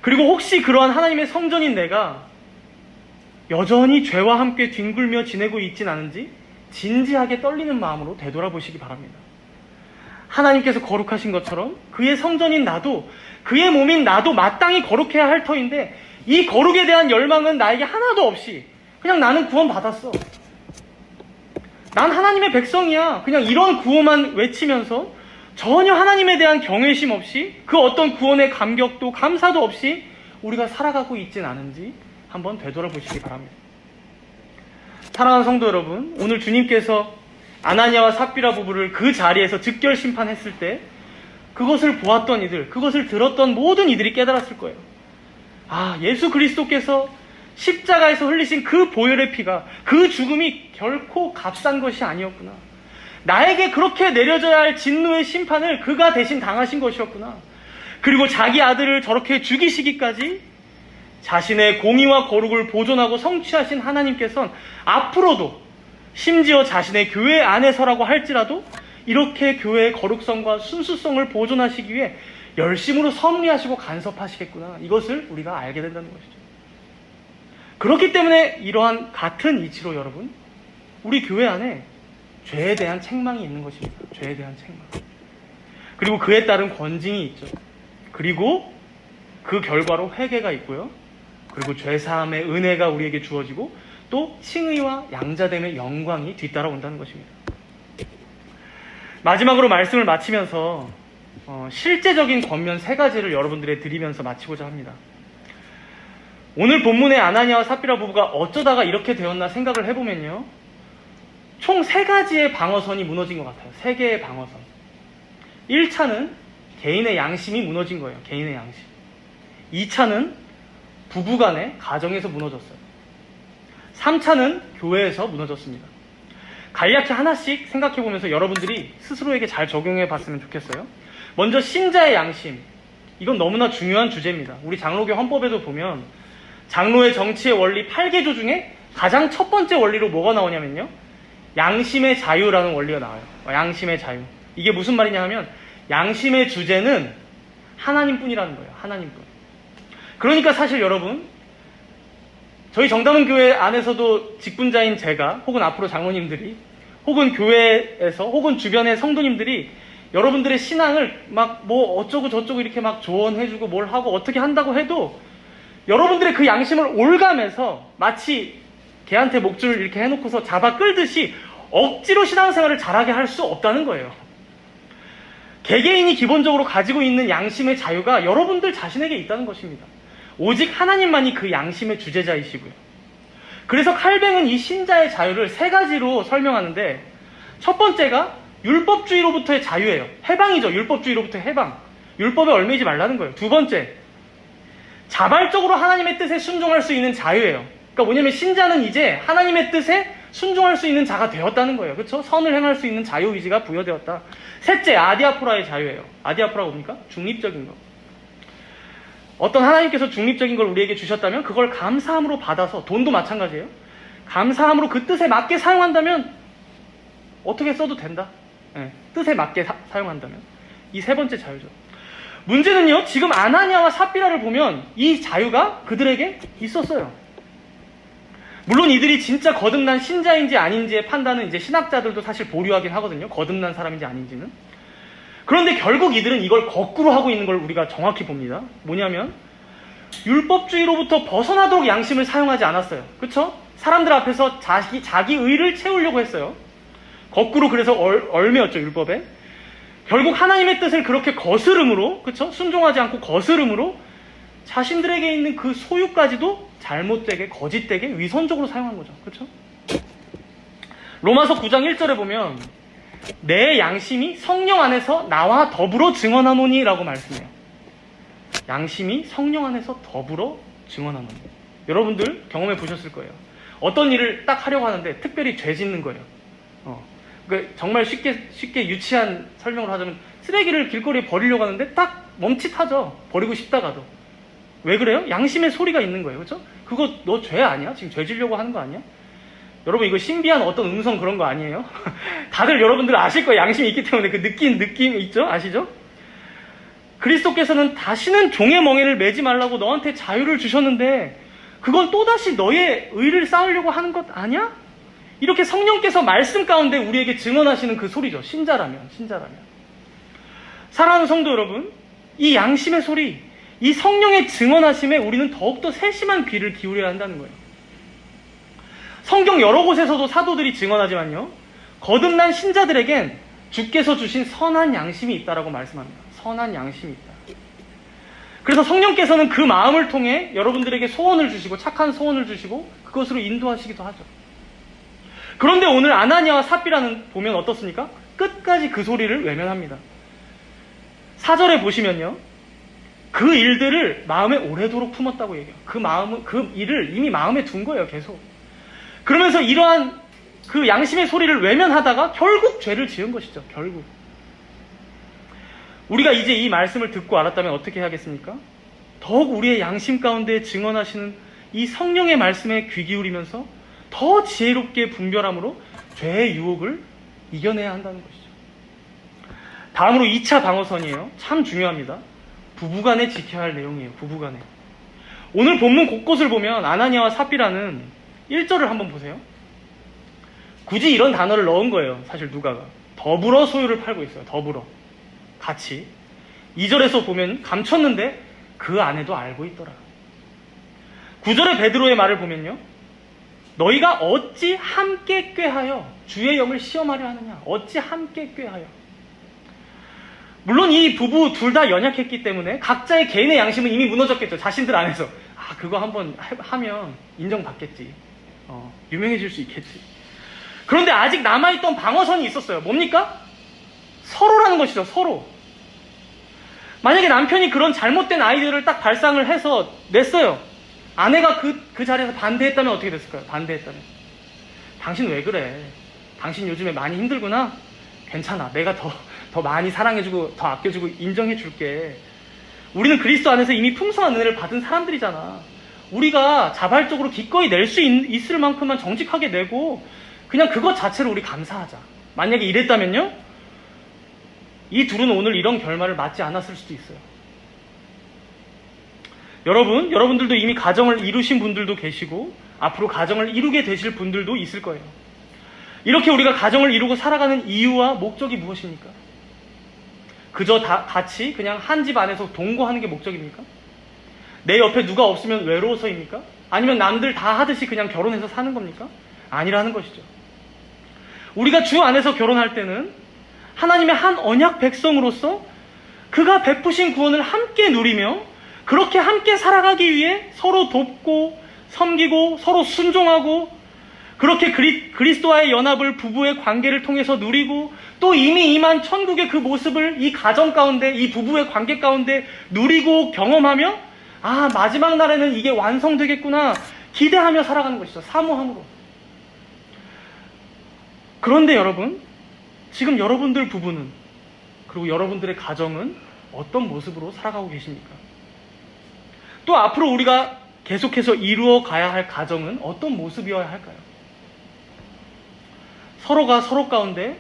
그리고 혹시 그러한 하나님의 성전인 내가 여전히 죄와 함께 뒹굴며 지내고 있진 않은지 진지하게 떨리는 마음으로 되돌아보시기 바랍니다. 하나님께서 거룩하신 것처럼 그의 성전인 나도, 그의 몸인 나도 마땅히 거룩해야 할 터인데 이 거룩에 대한 열망은 나에게 하나도 없이 그냥 나는 구원받았어, 난 하나님의 백성이야, 그냥 이런 구호만 외치면서 전혀 하나님에 대한 경외심 없이 그 어떤 구원의 감격도 감사도 없이 우리가 살아가고 있진 않은지 한번 되돌아보시기 바랍니다. 사랑하는 성도 여러분, 오늘 주님께서 아나니아와 삽비라 부부를 그 자리에서 즉결 심판했을 때 그것을 보았던 이들, 그것을 들었던 모든 이들이 깨달았을 거예요. 아, 예수 그리스도께서 십자가에서 흘리신 그 보혈의 피가, 그 죽음이 결코 값싼 것이 아니었구나. 나에게 그렇게 내려져야 할 진노의 심판을 그가 대신 당하신 것이었구나. 그리고 자기 아들을 저렇게 죽이시기까지 자신의 공의와 거룩을 보존하고 성취하신 하나님께서는 앞으로도 심지어 자신의 교회 안에서라고 할지라도 이렇게 교회의 거룩성과 순수성을 보존하시기 위해 열심으로 섭리하시고 간섭하시겠구나. 이것을 우리가 알게 된다는 것이죠. 그렇기 때문에 이러한 같은 이치로 여러분, 우리 교회 안에 죄에 대한 책망이 있는 것입니다. 죄에 대한 책망. 그리고 그에 따른 권징이 있죠. 그리고 그 결과로 회개가 있고요. 그리고 죄사함의 은혜가 우리에게 주어지고 또 칭의와 양자됨의 영광이 뒤따라온다는 것입니다. 마지막으로 말씀을 마치면서 실제적인 권면 3가지를 여러분들에 드리면서 마치고자 합니다. 오늘 본문의 아나니아와 삽비라 부부가 어쩌다가 이렇게 되었나 생각을 해보면요, 총 3가지의 방어선이 무너진 것 같아요. 3개의 방어선. 1차는 개인의 양심이 무너진 거예요. 개인의 양심. 2차는 부부간의 가정에서 무너졌어요. 3차는 교회에서 무너졌습니다. 간략히 하나씩 생각해보면서 여러분들이 스스로에게 잘 적용해 봤으면 좋겠어요. 먼저 신자의 양심. 이건 너무나 중요한 주제입니다. 우리 장로교 헌법에도 보면 장로의 정치의 원리 8개조 중에 가장 첫 번째 원리로 뭐가 나오냐면요, 양심의 자유라는 원리가 나와요. 양심의 자유. 이게 무슨 말이냐 하면 양심의 주제는 하나님뿐이라는 거예요. 하나님뿐. 그러니까 사실 여러분, 저희 정다문교회 안에서도 직분자인 제가, 혹은 앞으로 장로님들이, 혹은 교회에서, 혹은 주변의 성도님들이 여러분들의 신앙을 막 뭐 어쩌고 저쩌고 이렇게 막 조언해주고 뭘 하고 어떻게 한다고 해도 여러분들의 그 양심을 올가매서 마치 개한테 목줄을 이렇게 해놓고서 잡아 끌듯이 억지로 신앙생활을 잘하게 할 수 없다는 거예요. 개개인이 기본적으로 가지고 있는 양심의 자유가 여러분들 자신에게 있다는 것입니다. 오직 하나님만이 그 양심의 주제자이시고요. 그래서 칼뱅은 이 신자의 자유를 3가지로 설명하는데, 첫 번째가 율법주의로부터의 자유예요. 해방이죠. 율법주의로부터의 해방. 율법에 얽매이지 말라는 거예요. 2번째, 자발적으로 하나님의 뜻에 순종할 수 있는 자유예요. 그러니까 뭐냐면 신자는 이제 하나님의 뜻에 순종할 수 있는 자가 되었다는 거예요. 그렇죠? 선을 행할 수 있는 자유의지가 부여되었다. 셋째, 아디아포라의 자유예요. 아디아포라가 뭡니까? 중립적인 거. 어떤 하나님께서 중립적인 걸 우리에게 주셨다면 그걸 감사함으로 받아서, 돈도 마찬가지예요. 감사함으로 그 뜻에 맞게 사용한다면 어떻게 써도 된다. 네, 뜻에 맞게 사용한다면. 이 3번째 자유죠. 문제는요, 지금 아나니아와 삽비라를 보면 이 자유가 그들에게 있었어요. 물론 이들이 진짜 거듭난 신자인지 아닌지의 판단은 이제 신학자들도 사실 보류하긴 하거든요. 거듭난 사람인지 아닌지는. 그런데 결국 이들은 이걸 거꾸로 하고 있는 걸 우리가 정확히 봅니다. 뭐냐면 율법주의로부터 벗어나도록 양심을 사용하지 않았어요. 그렇죠? 사람들 앞에서 자기 의를 채우려고 했어요. 거꾸로 그래서 얽매였죠, 율법에. 결국 하나님의 뜻을 그렇게 거스름으로, 그렇죠? 순종하지 않고 거스름으로 자신들에게 있는 그 소유까지도 잘못되게, 거짓되게, 위선적으로 사용한 거죠. 그렇죠? 로마서 9장 1절에 보면 내 양심이 성령 안에서 나와 더불어 증언하노니 라고 말씀해요. 양심이 성령 안에서 더불어 증언하노니. 여러분들 경험해 보셨을 거예요. 어떤 일을 딱 하려고 하는데 특별히 죄 짓는 거예요. 그러니까 정말 쉽게 유치한 설명을 하자면 쓰레기를 길거리에 버리려고 하는데 딱 멈칫하죠. 버리고 싶다가도. 왜 그래요? 양심의 소리가 있는 거예요. 그렇죠? 그거 너 죄 아니야? 지금 죄 지려고 하는 거 아니야? 여러분 이거 신비한 어떤 음성 그런 거 아니에요? 다들 여러분들 아실 거예요. 양심이 있기 때문에 그 느낌 있죠? 아시죠? 그리스도께서는 다시는 종의 멍에를 매지 말라고 너한테 자유를 주셨는데 그건 또다시 너의 의를 쌓으려고 하는 것 아니야? 이렇게 성령께서 말씀 가운데 우리에게 증언하시는 그 소리죠. 신자라면. 사랑하는 성도 여러분, 이 양심의 소리, 이 성령의 증언하심에 우리는 더욱더 세심한 귀를 기울여야 한다는 거예요. 성경 여러 곳에서도 사도들이 증언하지만요, 거듭난 신자들에겐 주께서 주신 선한 양심이 있다라고 말씀합니다. 선한 양심이 있다. 그래서 성령께서는 그 마음을 통해 여러분들에게 소원을 주시고 착한 소원을 주시고 그것으로 인도하시기도 하죠. 그런데 오늘 아나니아와 삽비라는 보면 어떻습니까? 끝까지 그 소리를 외면합니다. 4절에 보시면요, 그 일들을 마음에 오래도록 품었다고 얘기해요. 그 일을 이미 마음에 둔 거예요, 계속. 그러면서 이러한 그 양심의 소리를 외면하다가 결국 죄를 지은 것이죠, 결국. 우리가 이제 이 말씀을 듣고 알았다면 어떻게 해야겠습니까? 더욱 우리의 양심 가운데 증언하시는 이 성령의 말씀에 귀 기울이면서 더 지혜롭게 분별함으로 죄의 유혹을 이겨내야 한다는 것이죠. 다음으로 2차 방어선이에요. 참 중요합니다. 부부간에 지켜야 할 내용이에요. 부부간에. 오늘 본문 곳곳을 보면 아나니아와 삽비라는 1절을 한번 보세요. 굳이 이런 단어를 넣은 거예요. 사실 누가가. 더불어 소유를 팔고 있어요. 더불어. 같이. 2절에서 보면 감췄는데 그 아내도 알고 있더라. 9절의 베드로의 말을 보면요, 너희가 어찌 함께 꾀하여 주의 영을 시험하려 하느냐. 어찌 함께 꾀하여. 물론 이 부부 둘 다 연약했기 때문에 각자의 개인의 양심은 이미 무너졌겠죠. 자신들 안에서. 그거 한번 하면 인정받겠지. 유명해질 수 있겠지. 그런데 아직 남아있던 방어선이 있었어요. 뭡니까? 서로라는 것이죠. 서로. 만약에 남편이 그런 잘못된 아이디어를 딱 발상을 해서 냈어요. 아내가 그 자리에서 반대했다면 어떻게 됐을까요? 반대했다면. 당신 왜 그래? 당신 요즘에 많이 힘들구나? 괜찮아. 내가 더 많이 사랑해주고 더 아껴주고 인정해줄게. 우리는 그리스도 안에서 이미 풍성한 은혜를 받은 사람들이잖아. 우리가 자발적으로 기꺼이 낼 수 있을 만큼만 정직하게 내고 그냥 그것 자체로 우리 감사하자. 만약에 이랬다면요, 이 둘은 오늘 이런 결말을 맞지 않았을 수도 있어요. 여러분들도 이미 가정을 이루신 분들도 계시고 앞으로 가정을 이루게 되실 분들도 있을 거예요. 이렇게 우리가 가정을 이루고 살아가는 이유와 목적이 무엇입니까? 그저 다 같이 그냥 한 집 안에서 동거하는 게 목적입니까? 내 옆에 누가 없으면 외로워서입니까? 아니면 남들 다 하듯이 그냥 결혼해서 사는 겁니까? 아니라는 것이죠. 우리가 주 안에서 결혼할 때는 하나님의 한 언약 백성으로서 그가 베푸신 구원을 함께 누리며 그렇게 함께 살아가기 위해 서로 돕고 섬기고 서로 순종하고 그렇게 그리스도와의 연합을 부부의 관계를 통해서 누리고 또 이미 임한 천국의 그 모습을 이 가정 가운데 이 부부의 관계 가운데 누리고 경험하며 마지막 날에는 이게 완성되겠구나 기대하며 살아가는 것이죠. 사모함으로. 그런데 여러분, 지금 여러분들 부부는 그리고 여러분들의 가정은 어떤 모습으로 살아가고 계십니까? 또 앞으로 우리가 계속해서 이루어 가야 할 가정은 어떤 모습이어야 할까요? 서로가 서로 가운데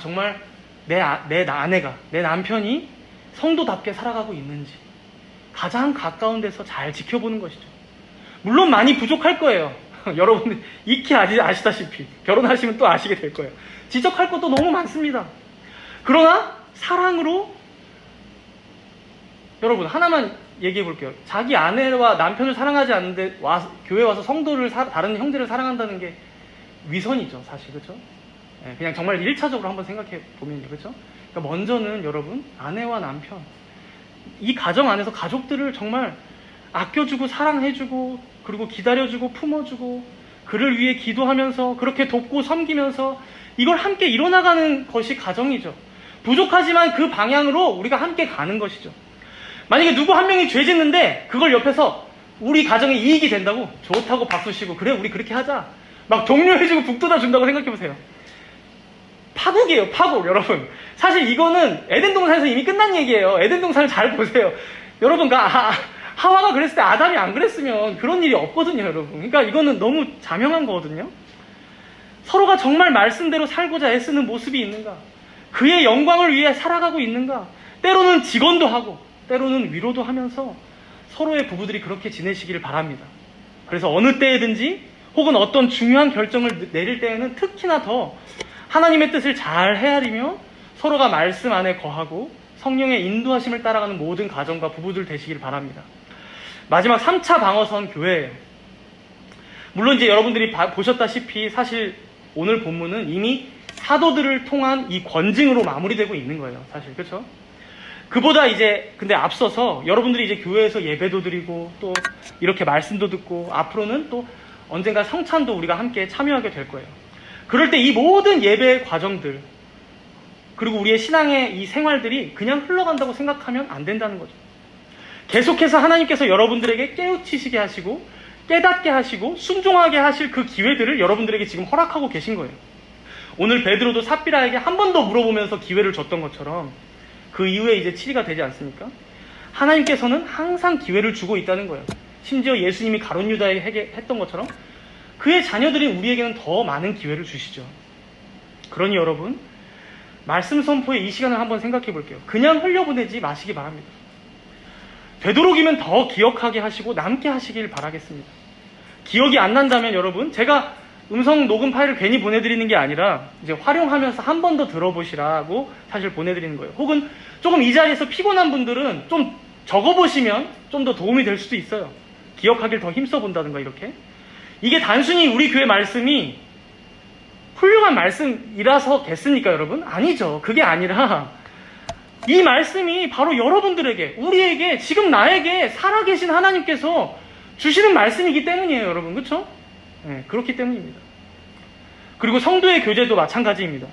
정말 내 아내가, 내 남편이 성도답게 살아가고 있는지 가장 가까운 데서 잘 지켜보는 것이죠. 물론 많이 부족할 거예요. 여러분들 익히 아시다시피 결혼하시면 또 아시게 될 거예요. 지적할 것도 너무 많습니다. 그러나 사랑으로, 여러분 하나만 얘기해 볼게요. 자기 아내와 남편을 사랑하지 않는데 교회 와서 성도를 다른 형제를 사랑한다는 게 위선이죠, 사실. 그렇죠? 그냥 정말 1차적으로 한번 생각해 보면요. 그렇죠? 그러니까 먼저는 여러분, 아내와 남편, 이 가정 안에서 가족들을 정말 아껴주고 사랑해주고 그리고 기다려주고 품어주고 그를 위해 기도하면서 그렇게 돕고 섬기면서 이걸 함께 이뤄나가는 것이 가정이죠. 부족하지만 그 방향으로 우리가 함께 가는 것이죠. 만약에 누구 한 명이 죄 짓는데 그걸 옆에서 우리 가정에 이익이 된다고 좋다고 박수 치고 그래 우리 그렇게 하자 막 독려해주고 북돋아 준다고 생각해보세요. 파국이에요, 파국. 여러분, 사실 이거는 에덴 동산에서 이미 끝난 얘기예요. 에덴 동산을 잘 보세요. 여러분, 하와가 그랬을 때 아담이 안 그랬으면 그런 일이 없거든요, 여러분. 그러니까 이거는 너무 자명한 거거든요. 서로가 정말 말씀대로 살고자 애쓰는 모습이 있는가? 그의 영광을 위해 살아가고 있는가? 때로는 직언도 하고 때로는 위로도 하면서 서로의 부부들이 그렇게 지내시기를 바랍니다. 그래서 어느 때에든지 혹은 어떤 중요한 결정을 내릴 때에는 특히나 더 하나님의 뜻을 잘 헤아리며 서로가 말씀 안에 거하고 성령의 인도하심을 따라가는 모든 가정과 부부들 되시길 바랍니다. 마지막 3차 방어선 교회예요. 물론 이제 여러분들이 보셨다시피 사실 오늘 본문은 이미 사도들을 통한 이 권징으로 마무리되고 있는 거예요. 사실 그렇죠? 그보다 이제 근데 앞서서 여러분들이 이제 교회에서 예배도 드리고 또 이렇게 말씀도 듣고 앞으로는 또 언젠가 성찬도 우리가 함께 참여하게 될 거예요. 그럴 때 이 모든 예배의 과정들 그리고 우리의 신앙의 이 생활들이 그냥 흘러간다고 생각하면 안 된다는 거죠. 계속해서 하나님께서 여러분들에게 깨우치시게 하시고 깨닫게 하시고 순종하게 하실 그 기회들을 여러분들에게 지금 허락하고 계신 거예요. 오늘 베드로도 삽비라에게 한 번 더 물어보면서 기회를 줬던 것처럼 그 이후에 이제 7위가 되지 않습니까? 하나님께서는 항상 기회를 주고 있다는 거예요. 심지어 예수님이 가룟 유다에게 했던 것처럼 그의 자녀들인 우리에게는 더 많은 기회를 주시죠. 그러니 여러분, 말씀 선포의 이 시간을 한번 생각해 볼게요. 그냥 흘려보내지 마시기 바랍니다. 되도록이면 더 기억하게 하시고 남게 하시길 바라겠습니다. 기억이 안 난다면 여러분, 제가 음성 녹음 파일을 괜히 보내드리는 게 아니라 이제 활용하면서 한 번 더 들어보시라고 사실 보내드리는 거예요. 혹은 조금 이 자리에서 피곤한 분들은 좀 적어보시면 좀 더 도움이 될 수도 있어요. 기억하길 더 힘써 본다든가 이렇게. 이게 단순히 우리 교회 말씀이 훌륭한 말씀이라서겠습니까, 여러분? 아니죠. 그게 아니라 이 말씀이 바로 여러분들에게, 우리에게, 지금 나에게 살아계신 하나님께서 주시는 말씀이기 때문이에요, 여러분. 그렇죠? 네, 그렇기 때문입니다. 그리고 성도의 교제도 마찬가지입니다.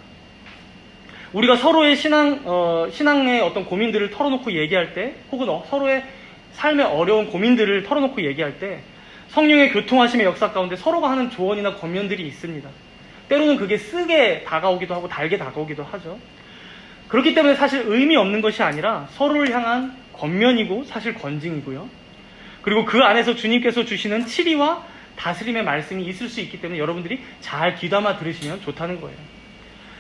우리가 서로의 신앙의 어떤 고민들을 털어놓고 얘기할 때, 혹은 서로의 삶의 어려운 고민들을 털어놓고 얘기할 때 성령의 교통하심의 역사 가운데 서로가 하는 조언이나 권면들이 있습니다. 때로는 그게 쓰게 다가오기도 하고 달게 다가오기도 하죠. 그렇기 때문에 사실 의미 없는 것이 아니라 서로를 향한 권면이고 사실 권징이고요. 그리고 그 안에서 주님께서 주시는 치리와 다스림의 말씀이 있을 수 있기 때문에 여러분들이 잘 귀담아 들으시면 좋다는 거예요.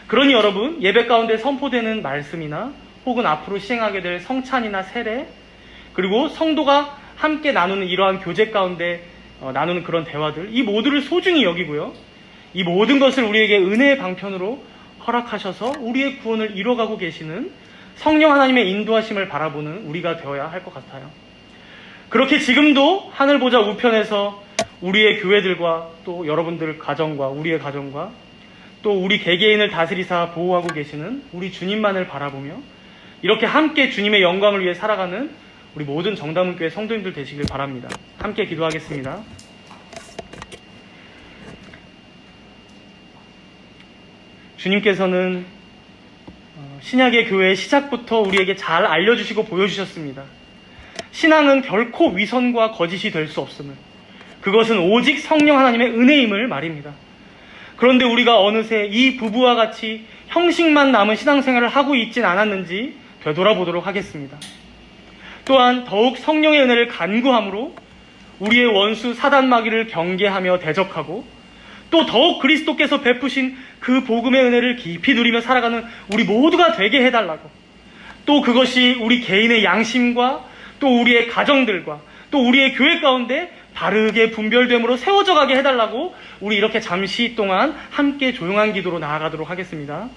그러니 여러분, 예배 가운데 선포되는 말씀이나 혹은 앞으로 시행하게 될 성찬이나 세례, 그리고 성도가 함께 나누는 이러한 교제 가운데 나누는 그런 대화들, 이 모두를 소중히 여기고요. 이 모든 것을 우리에게 은혜의 방편으로 허락하셔서 우리의 구원을 이뤄가고 계시는 성령 하나님의 인도하심을 바라보는 우리가 되어야 할 것 같아요. 그렇게 지금도 하늘 보좌 우편에서 우리의 교회들과 또 여러분들 가정과 우리의 가정과 또 우리 개개인을 다스리사 보호하고 계시는 우리 주님만을 바라보며 이렇게 함께 주님의 영광을 위해 살아가는 우리 모든 정다문교회 성도님들 되시길 바랍니다. 함께 기도하겠습니다. 주님께서는 신약의 교회의 시작부터 우리에게 잘 알려주시고 보여주셨습니다. 신앙은 결코 위선과 거짓이 될 수 없음을, 그것은 오직 성령 하나님의 은혜임을 말입니다. 그런데 우리가 어느새 이 부부와 같이 형식만 남은 신앙생활을 하고 있진 않았는지 되돌아보도록 하겠습니다. 또한 더욱 성령의 은혜를 간구함으로 우리의 원수 사단마귀를 경계하며 대적하고 또 더욱 그리스도께서 베푸신 그 복음의 은혜를 깊이 누리며 살아가는 우리 모두가 되게 해달라고, 또 그것이 우리 개인의 양심과 또 우리의 가정들과 또 우리의 교회 가운데 바르게 분별됨으로 세워져 가게 해달라고 우리 이렇게 잠시 동안 함께 조용한 기도로 나아가도록 하겠습니다.